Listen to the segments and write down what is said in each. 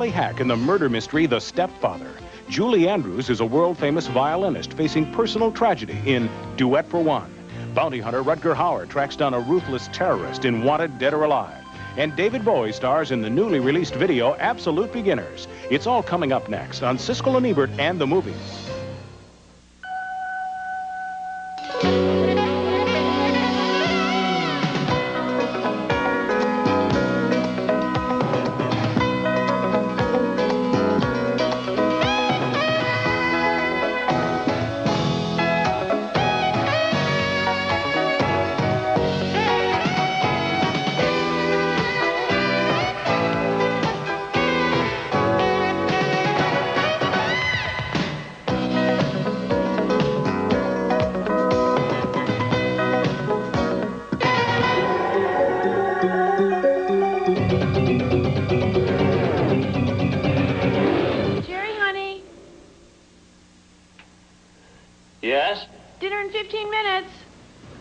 Shelley Hack in the murder mystery The Stepfather. Julie Andrews is a world-famous violinist facing personal tragedy in Duet For One. Bounty hunter Rutger Hauer tracks down a ruthless terrorist in Wanted, Dead or Alive. And David Bowie stars in the newly released video Absolute Beginners. It's all coming up next on Siskel and Ebert and the Movies. Yes? Dinner in 15 minutes.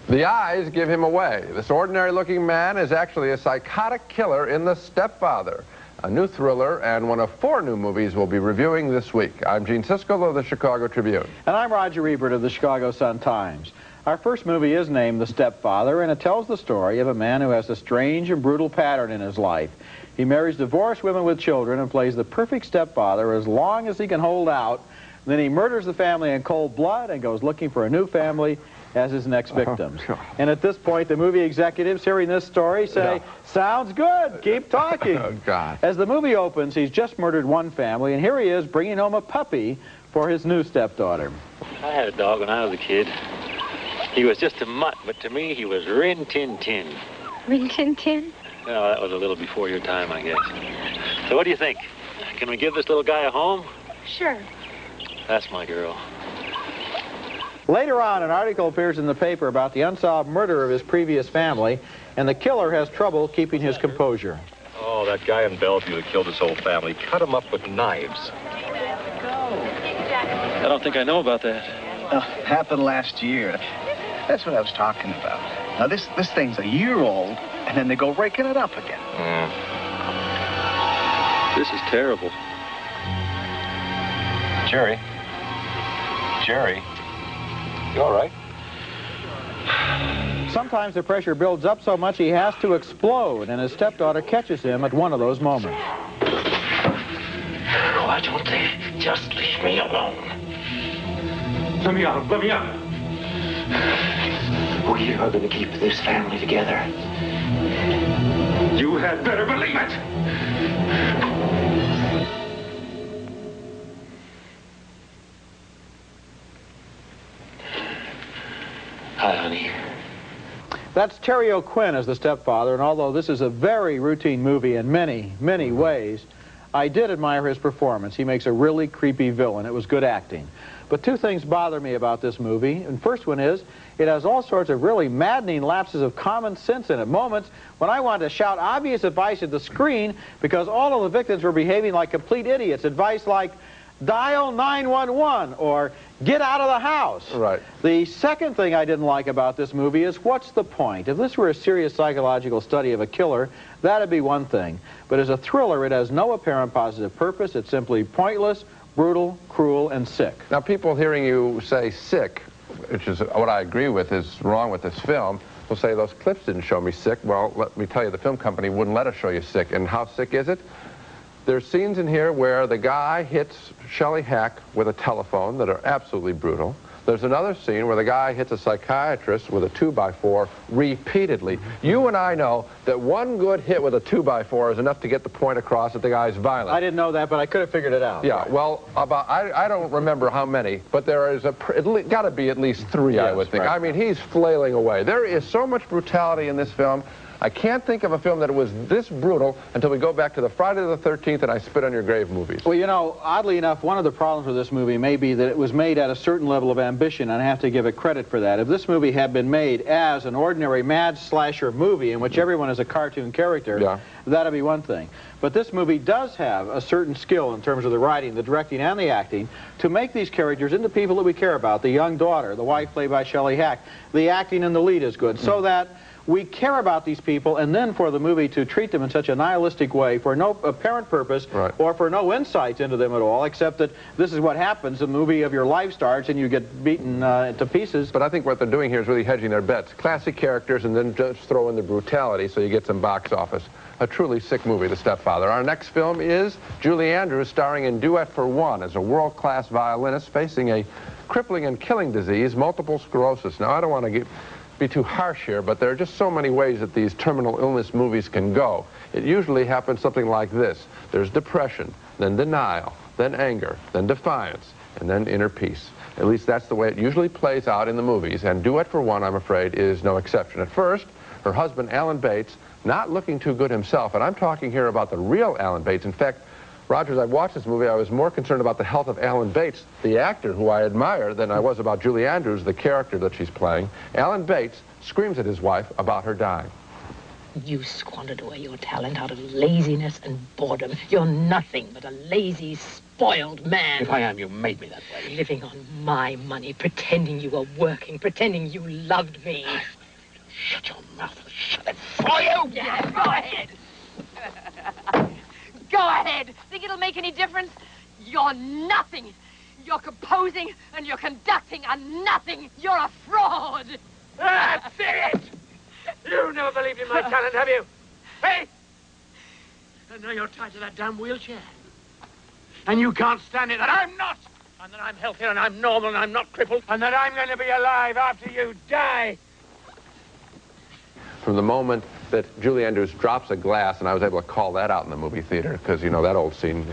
The eyes give him away. This ordinary-looking man is actually a psychotic killer in The Stepfather, a new thriller and one of 4 new movies we'll be reviewing this week. I'm Gene Siskel of the Chicago Tribune. And I'm Roger Ebert of the Chicago Sun-Times. Our first movie is named The Stepfather, and it tells the story of a man who has a strange and brutal pattern in his life. He marries divorced women with children and plays the perfect stepfather as long as he can hold out. Then he murders the family in cold blood and goes looking for a new family as his next victims. And at this point, the movie executives hearing this story say, sounds good, keep talking. Oh, God. As the movie opens, he's just murdered one family, and here he is bringing home a puppy for his new stepdaughter. I had a dog when I was a kid. He was just a mutt, but to me, he was Rin Tin Tin. Rin Tin Tin? Well, that was a little before your time, I guess. So what do you think? Can we give this little guy a home? Sure. That's my girl. Later on, an article appears in the paper about the unsolved murder of his previous family, and the killer has trouble keeping his composure. Oh, that guy in Bellevue that killed his whole family. Cut him up with knives. I don't think I know about that. Happened last year. That's what I was talking about. Now, this thing's a year old, and then they go raking it up again. This is terrible. Jerry? Jerry? You all right? Sometimes the pressure builds up so much he has to explode, and his stepdaughter catches him at one of those moments. Why don't they just leave me alone? Let me out, let me out. We are going to keep this family together. You had better believe it. Hi, honey. That's Terry O'Quinn as the stepfather, and although this is a very routine movie in many, many ways, I did admire his performance. He makes a really creepy villain. It was good acting. But 2 things bother me about this movie. And first one is, it has all sorts of really maddening lapses of common sense in it. Moments when I wanted to shout obvious advice at the screen because all of the victims were behaving like complete idiots. Advice like, dial 911 or get out of the house. Right. The second thing I didn't like about this movie is what's the point? If this were a serious psychological study of a killer, that'd be one thing. But as a thriller, it has no apparent positive purpose. It's simply pointless, brutal, cruel, and sick. Now, people hearing you say sick, which is what I agree with is wrong with this film, will say those clips didn't show me sick. Well, let me tell you, the film company wouldn't let us show you sick. And how sick is it? There's scenes in here where the guy hits Shelley Hack with a telephone that are absolutely brutal. There's another scene where the guy hits a psychiatrist with a 2x4 repeatedly. You and I know that one good hit with a 2x4 is enough to get the point across that the guy's violent. I didn't know that, but I could have figured it out. Yeah, well, I don't remember how many, but there is got to be at least 3, I would think. Right. I mean, he's flailing away. There is so much brutality in this film. I can't think of a film that was this brutal until we go back to the Friday the 13th and I Spit on Your Grave movies. Well, you know, oddly enough, one of the problems with this movie may be that it was made at a certain level of ambition, and I have to give it credit for that. If this movie had been made as an ordinary mad slasher movie in which everyone is a cartoon character, that'd be one thing. But this movie does have a certain skill in terms of the writing, the directing, and the acting to make these characters into people that we care about. The young daughter, the wife played by Shelley Hack. The acting in the lead is good, so that we care about these people, and then for the movie to treat them in such a nihilistic way for no apparent purpose or for no insights into them at all, except that this is what happens. The movie of your life starts and you get beaten to pieces. But I think what they're doing here is really hedging their bets. Classic characters and then just throw in the brutality so you get some box office. A truly sick movie, The Stepfather. Our next film is Julie Andrews, starring in Duet for One as a world-class violinist facing a crippling and killing disease, multiple sclerosis. Now, I don't want to be too harsh here, but there are just so many ways that these terminal illness movies can go. It usually happens something like this. There's depression, then denial, then anger, then defiance, and then inner peace. At least that's the way it usually plays out in the movies, and Duet for One, I'm afraid, is no exception. At first, her husband, Alan Bates, not looking too good himself, and I'm talking here about the real Alan Bates. In fact, Roger, as I watched this movie, I was more concerned about the health of Alan Bates, the actor who I admire, than I was about Julie Andrews, the character that she's playing. Alan Bates screams at his wife about her dying. You squandered away your talent out of laziness and boredom. You're nothing but a lazy, spoiled man. If I am, you made me that way. Living on my money, pretending you were working, pretending you loved me. Shut your mouth and shut it for you! Yeah, go ahead. Go ahead. Think it'll make any difference? You're nothing. You're composing and you're conducting are nothing. You're a fraud. That's it! You never believed in my talent, have you? Hey? And now you're tied to that damn wheelchair. And you can't stand it that I'm not. And that I'm healthy and I'm normal and I'm not crippled. And that I'm going to be alive after you die. From the moment that Julie Andrews drops a glass, and I was able to call that out in the movie theater, because, you know, that old scene,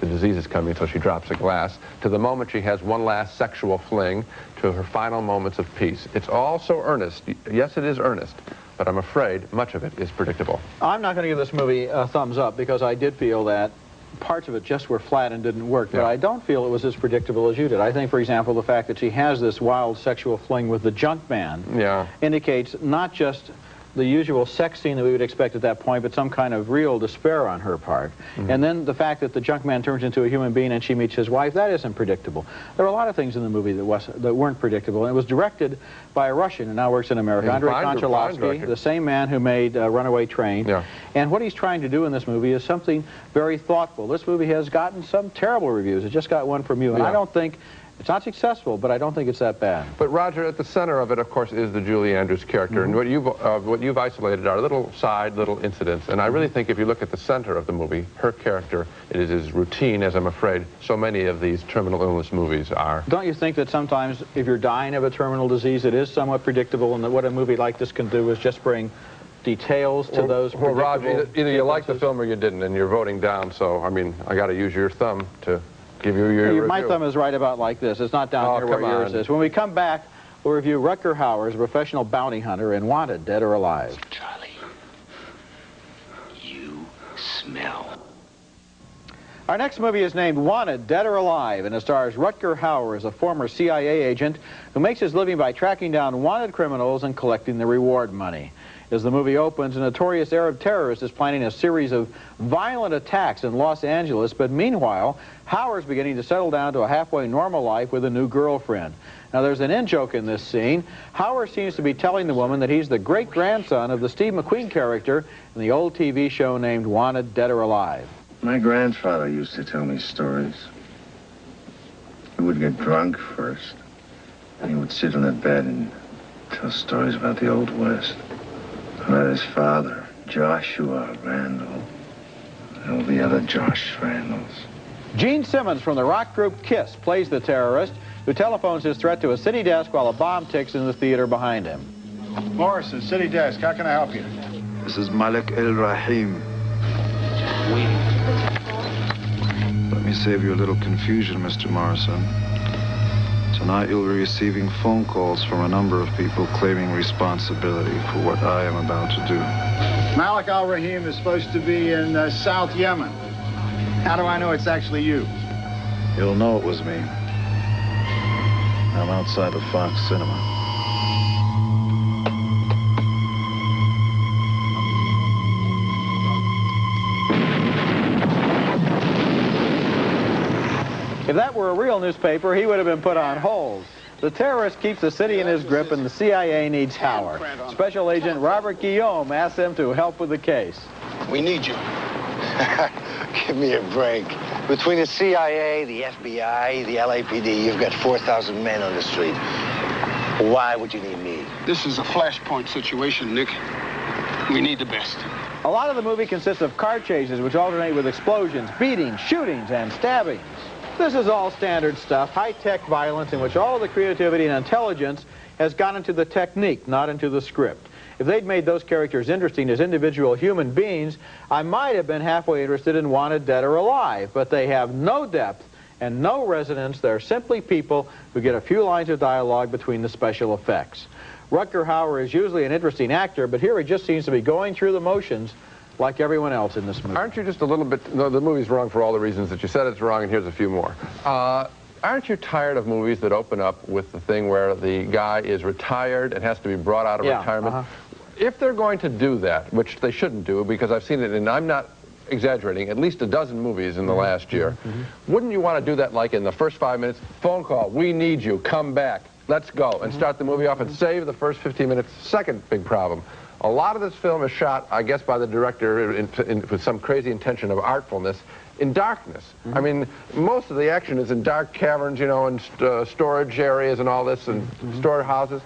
the disease is coming, so she drops a glass, to the moment she has one last sexual fling, to her final moments of peace. It's all so earnest. Yes, it is earnest, but I'm afraid much of it is predictable. I'm not going to give this movie a thumbs up, because I did feel that parts of it just were flat and didn't work, but I don't feel it was as predictable as you did. I think, for example, the fact that she has this wild sexual fling with the junk man indicates not just the usual sex scene that we would expect at that point, but some kind of real despair on her part. And then the fact that the junk man turns into a human being and she meets his wife, that isn't predictable. There are a lot of things in the movie that weren't predictable. And it was directed by a Russian who now works in America, Andrei Konchalovsky, the same man who made Runaway Train. And what he's trying to do in this movie is something very thoughtful. This movie has gotten some terrible reviews. It just got one from you, and I don't think it's not successful, but I don't think it's that bad. But Roger, at the center of it, of course, is the Julie Andrews character, and what you've isolated are little incidents. And I really think if you look at the center of the movie, her character, it is as routine as I'm afraid so many of these terminal illness movies are. Don't you think that sometimes, if you're dying of a terminal disease, it is somewhat predictable, and that what a movie like this can do is just bring details to those predictable Roger, either you like the film or you didn't, and you're voting down. So I mean, I got to use your thumb to give you your review. My thumb is right about like this. It's not down here where yours is. When we come back, we'll review Rutger Hauer's Professional Bounty Hunter in Wanted, Dead or Alive. Charlie, you smell. Our next movie is named Wanted, Dead or Alive, and it stars Rutger Hauer as a former CIA agent who makes his living by tracking down wanted criminals and collecting the reward money. As the movie opens, a notorious Arab terrorist is planning a series of violent attacks in Los Angeles, but meanwhile, Hauer's beginning to settle down to a halfway normal life with a new girlfriend. Now, there's an in-joke in this scene. Hauer seems to be telling the woman that he's the great-grandson of the Steve McQueen character in the old TV show named Wanted, Dead or Alive. My grandfather used to tell me stories. He would get drunk first, and he would sit on the bed and tell stories about the Old West. About his father, Joshua Randall, and all the other Josh Randalls. Gene Simmons from the rock group Kiss plays the terrorist who telephones his threat to a city desk while a bomb ticks in the theater behind him. Morrison, city desk. How can I help you? This is Malik El-Rahim. Let me save you a little confusion, Mr. Morrison. Tonight you'll be receiving phone calls from a number of people claiming responsibility for what I am about to do. Malik Al-Rahim is supposed to be in South Yemen. How do I know it's actually you? You'll know it was me. I'm outside of Fox Cinema. If that were a real newspaper, he would have been put on hold. The terrorist keeps the city in his grip, and the CIA needs Howard. Special Agent Robert Guillaume asks him to help with the case. We need you. Give me a break. Between the CIA, the FBI, the LAPD, you've got 4,000 men on the street. Why would you need me? This is a flashpoint situation, Nick. We need the best. A lot of the movie consists of car chases, which alternate with explosions, beatings, shootings, and stabbings. This is all standard stuff, high-tech violence in which all the creativity and intelligence has gone into the technique, not into the script. If they'd made those characters interesting as individual human beings, I might have been halfway interested in Wanted Dead or Alive, but they have no depth and no resonance. They're simply people who get a few lines of dialogue between the special effects. Rutger Hauer is usually an interesting actor, but here he just seems to be going through the motions like everyone else in this movie. Aren't you just a little bit... No, the movie's wrong for all the reasons that you said it's wrong, and here's a few more. Aren't you tired of movies that open up with the thing where the guy is retired and has to be brought out of retirement? If they're going to do that, which they shouldn't do, because I've seen it, and I'm not exaggerating, at least a dozen movies in the last year, wouldn't you want to do that like in the first 5 minutes? Phone call, we need you, come back, let's go, and start the movie off and save the first 15 minutes. Second big problem. A lot of this film is shot, I guess, by the director with some crazy intention of artfulness in darkness. I mean, most of the action is in dark caverns, you know, and storage areas and all this, and storehouses.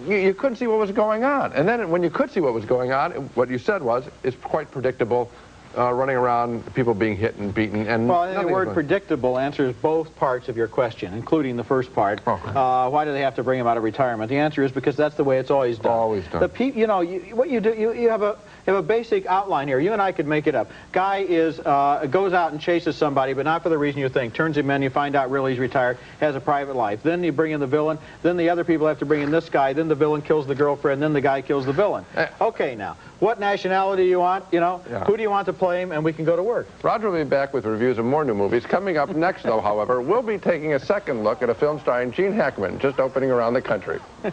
You couldn't see what was going on. And then when you could see what was going on, what you said was, it's quite predictable, running around, people being hit and beaten, and well, I think the word predictable answers both parts of your question, including the first part. Why do they have to bring him out of retirement? The answer is because that's the way it's always done. Always done. You know, what you do, you have a basic outline here. You and I could make it up. Guy is goes out and chases somebody, but not for the reason you think. Turns him in, you find out really he's retired, has a private life. Then you bring in the villain. Then the other people have to bring in this guy. Then the villain kills the girlfriend. Then the guy kills the villain. Okay, now, what nationality do you want? You know, who do you want to play him? And we can go to work. Roger will be back with reviews of more new movies. Coming up next, though, however, we'll be taking a second look at a film starring Gene Hackman, just opening around the country. The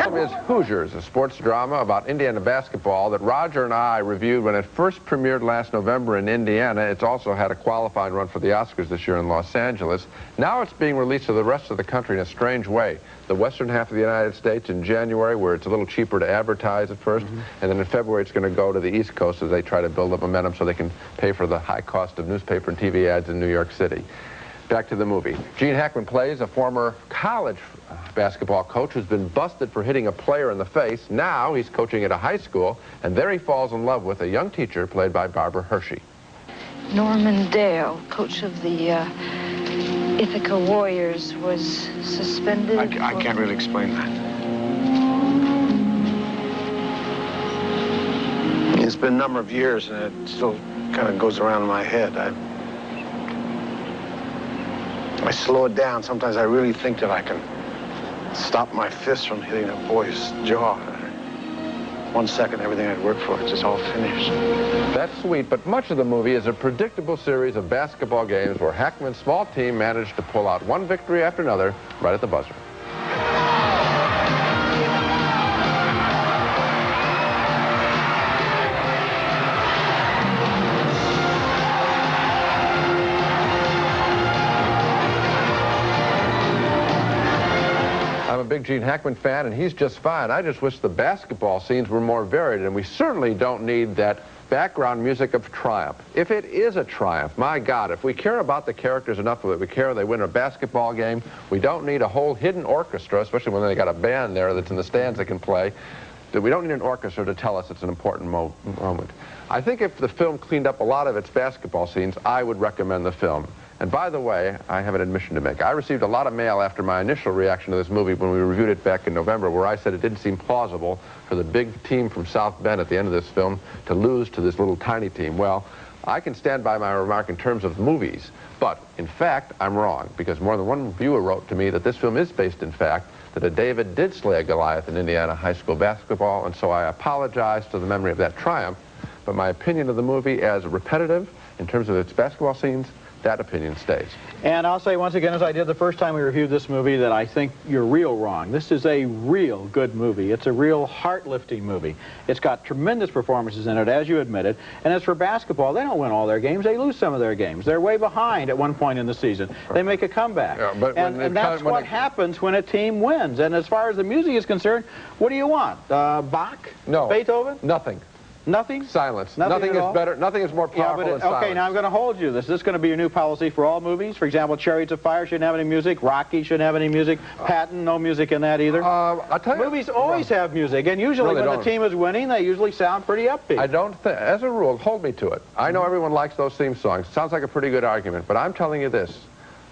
film is Hoosiers, a sports drama about Indiana basketball that Roger and I reviewed when it first premiered last November in Indiana. It's also had a qualifying run for the Oscars this year in Los Angeles. Now it's being released to the rest of the country in a strange way. The western half of the United States in January, where it's a little cheaper to advertise at first, and then in February it's going to go to the East Coast as they try to build up momentum so they can pay for the high cost of newspaper and TV ads in New York City. Back to the movie. Gene Hackman plays a former college basketball coach who's been busted for hitting a player in the face. Now he's coaching at a high school, and there he falls in love with a young teacher played by Barbara Hershey. Norman Dale, coach of the Ithaca Warriors, was suspended. I can't really explain that. It's been a number of years, and it still kind of goes around in my head. I slow it down. Sometimes I really think that I can stop my fist from hitting a boy's jaw. 1 second, everything I'd worked for, it's just all finished. That's sweet, but much of the movie is a predictable series of basketball games where Hackman's small team managed to pull out one victory after another right at the buzzer. I'm a big Gene Hackman fan, and he's just fine. I just wish the basketball scenes were more varied, and we certainly don't need that background music of triumph. If it is a triumph, my God, if we care about the characters enough that we care they win a basketball game, we don't need a whole hidden orchestra, especially when they got a band there that's in the stands that can play. That we don't need an orchestra to tell us it's an important moment. I think if the film cleaned up a lot of its basketball scenes, I would recommend the film. And by the way, I have an admission to make. I received a lot of mail after my initial reaction to this movie when we reviewed it back in November, where I said it didn't seem plausible for the big team from South Bend at the end of this film to lose to this little tiny team. Well, I can stand by my remark in terms of movies, but in fact, I'm wrong, because more than one viewer wrote to me that this film is based in fact that a David did slay a Goliath in Indiana high school basketball, and so I apologize to the memory of that triumph, but my opinion of the movie as repetitive in terms of its basketball scenes that opinion stays. And I'll say once again, as I did the first time we reviewed this movie, that I think you're real wrong. This is a real good movie. It's a real heart-lifting movie. It's got tremendous performances in it, as you admitted. And as for basketball, they don't win all their games. They lose some of their games. They're way behind at one point in the season. They make a comeback. Yeah, but and that's what happens when a team wins. And as far as the music is concerned, what do you want? Bach? No. Beethoven? Nothing. Nothing? Silence. Nothing is better. Nothing is more powerful than silence. Okay, now I'm going to hold you. This is going to be your new policy for all movies. For example, Chariots of Fire shouldn't have any music. Rocky shouldn't have any music. Patton, no music in that either. I'll tell you, movies always have music, and usually when the team is winning, they usually sound pretty upbeat. I don't think, as a rule, hold me to it. I know everyone likes those theme songs. Sounds like a pretty good argument, but I'm telling you this,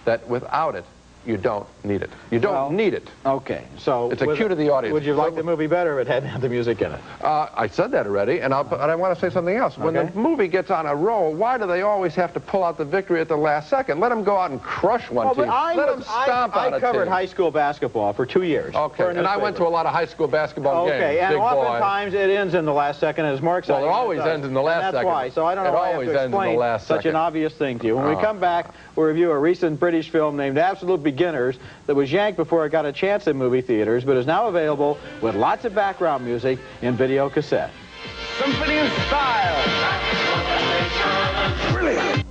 that without it, you don't need it. You don't need it. Okay, so it's a cue to the audience. Would you like the movie better if it hadn't had the music in it? I said that already, and I want to say something else. When the movie gets on a roll, why do they always have to pull out the victory at the last second? Let them go out and crush one team. Let them stomp on a team. I covered high school basketball for 2 years. Okay, and I went to a lot of high school basketball games. Okay, and oftentimes it ends in the last second, and it's more exciting. Well, it always ends in the last second. That's why. So I don't know why I have to explain such an obvious thing to you. When we come back, we'll review a recent British film named Absolute Beginners that was yanked before it got a chance in movie theaters, but is now available with lots of background music in video cassette. Symphony of Style. Brilliant.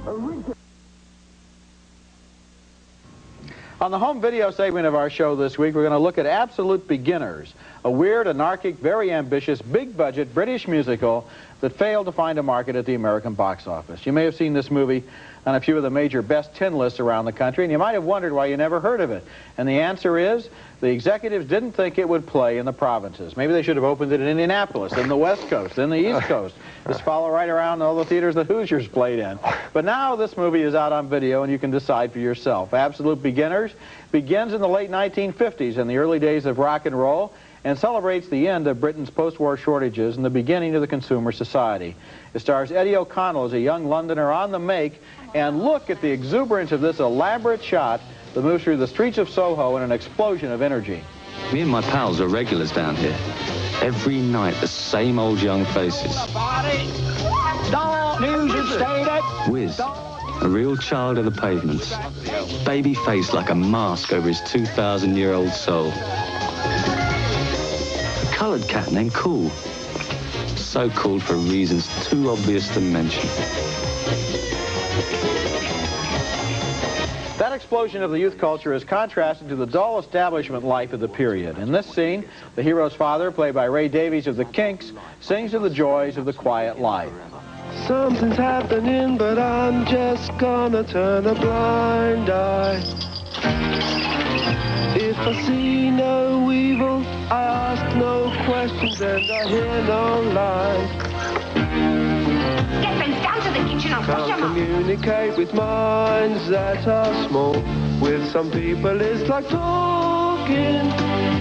On the home video segment of our show this week, we're going to look at Absolute Beginners, a weird, anarchic, very ambitious, big-budget British musical that failed to find a market at the American box office. You may have seen this movie on a few of the major best 10 lists around the country, and you might have wondered why you never heard of it. And the answer is, the executives didn't think it would play in the provinces. Maybe they should have opened it in Indianapolis, then the West Coast, then the East Coast. Just follow right around all the theaters the Hoosiers played in. But now this movie is out on video, and you can decide for yourself. Absolute Beginners begins in the late 1950s, in the early days of rock and roll, and celebrates the end of Britain's post-war shortages and the beginning of the consumer society. It stars Eddie O'Connell as a young Londoner on the make, and look at the exuberance of this elaborate shot that moves through the streets of Soho in an explosion of energy. Me and my pals are regulars down here. Every night, the same old young faces. Wiz, a real child of the pavements. Baby face like a mask over his 2,000-year-old soul. A coloured cat named Cool. So called for reasons too obvious to mention. That explosion of the youth culture is contrasted to the dull establishment life of the period. In this scene, the hero's father, played by Ray Davies of the Kinks, sings of the joys of the quiet life. Something's happening, but I'm just gonna turn a blind eye. If I see no evil, I ask no questions and I hear no lies. Get friends down to the kitchen and push them up. Communicate with minds that are small. With some people it's like talking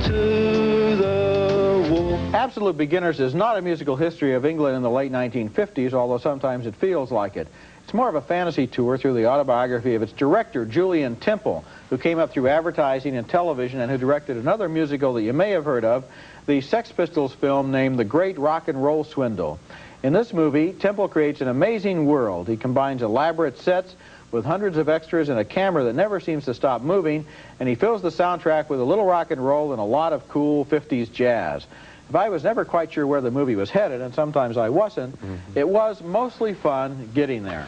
to the wall. Absolute Beginners is not a musical history of England in the late 1950s, although sometimes it feels like it. It's more of a fantasy tour through the autobiography of its director, Julian Temple, who came up through advertising and television and who directed another musical that you may have heard of, the Sex Pistols film named The Great Rock and Roll Swindle. In this movie, Temple creates an amazing world. He combines elaborate sets with hundreds of extras and a camera that never seems to stop moving, and he fills the soundtrack with a little rock and roll and a lot of cool 50s jazz. If I was never quite sure where the movie was headed, and sometimes I wasn't, it was mostly fun getting there.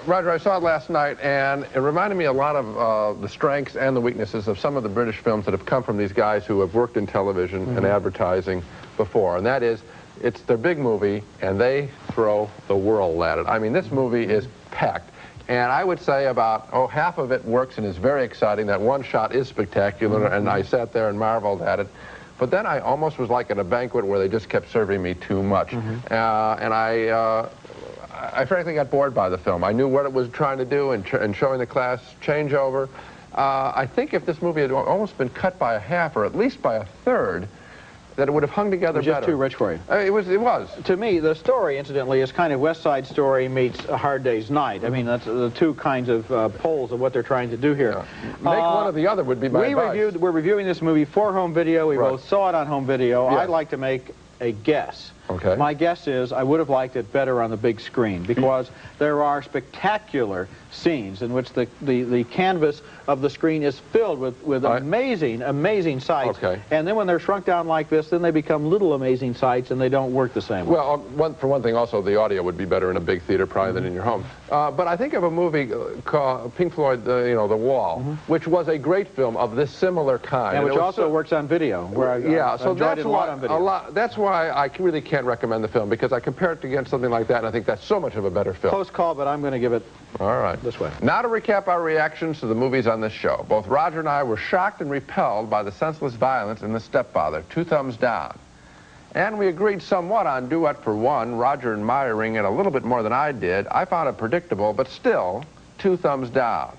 Roger, I saw it last night, and it reminded me a lot of the strengths and the weaknesses of some of the British films that have come from these guys who have worked in television and advertising before, and that is, it's their big movie, and they throw the world at it. I mean, this movie is packed. And I would say about, half of it works and is very exciting. That one shot is spectacular, and I sat there and marveled at it. But then I almost was like at a banquet where they just kept serving me too much. And I frankly got bored by the film. I knew what it was trying to do and showing the class changeover. I think if this movie had almost been cut by a half, or at least by a third, that it would have hung together better. Just too rich for you. It was. To me, the story, incidentally, is kind of West Side Story meets A Hard Day's Night. I mean, that's the two kinds of poles of what they're trying to do here. Yeah. Make one or the other would be my advice. We're reviewing this movie for home video. We both saw it on home video. I'd like to make a guess. Okay. My guess is I would have liked it better on the big screen because there are spectacular scenes in which the canvas of the screen is filled with amazing sights. Okay. And then when they're shrunk down like this, then they become little amazing sights and they don't work the same way. Well, for one thing, also, the audio would be better in a big theater probably than in your home. But I think of a movie called Pink Floyd, The Wall, which was a great film of this similar kind. And which also works on video. So that's why I really can't recommend the film, because I compare it against something like that, and I think that's so much of a better film. Close call, but I'm going to give it this way. Now to recap our reactions to the movies on this show. Both Roger and I were shocked and repelled by the senseless violence in The Stepfather. 2 thumbs down. And we agreed somewhat on Duet For One, Roger admiring it a little bit more than I did. I found it predictable, but still 2 thumbs down.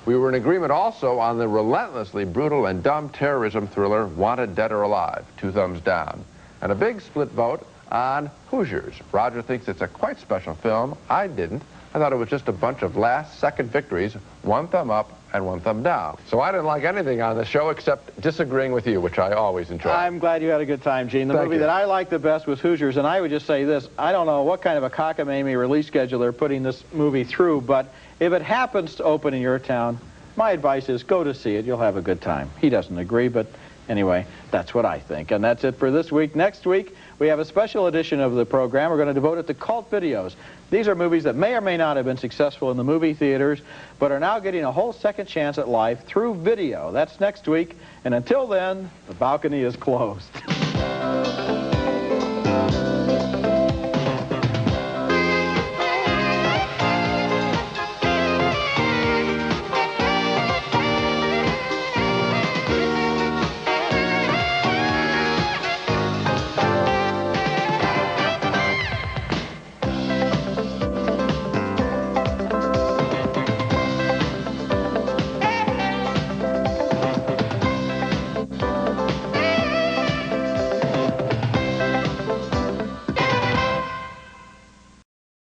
We were in agreement also on the relentlessly brutal and dumb terrorism thriller Wanted Dead or Alive. 2 thumbs down. And a big split vote on Hoosiers. Roger thinks it's a quite special film. I didn't. I thought it was just a bunch of last-second victories, 1 thumb up and 1 thumb down. So I didn't like anything on the show except disagreeing with you, which I always enjoy. I'm glad you had a good time, Gene. The movie that I liked the best was Hoosiers, and I would just say this. I don't know what kind of a cockamamie release schedule they're putting this movie through, but if it happens to open in your town, my advice is go to see it. You'll have a good time. He doesn't agree, but anyway, that's what I think. And that's it for this week. Next week, we have a special edition of the program. We're going to devote it to cult videos. These are movies that may or may not have been successful in the movie theaters, but are now getting a whole second chance at life through video. That's next week. And until then, the balcony is closed.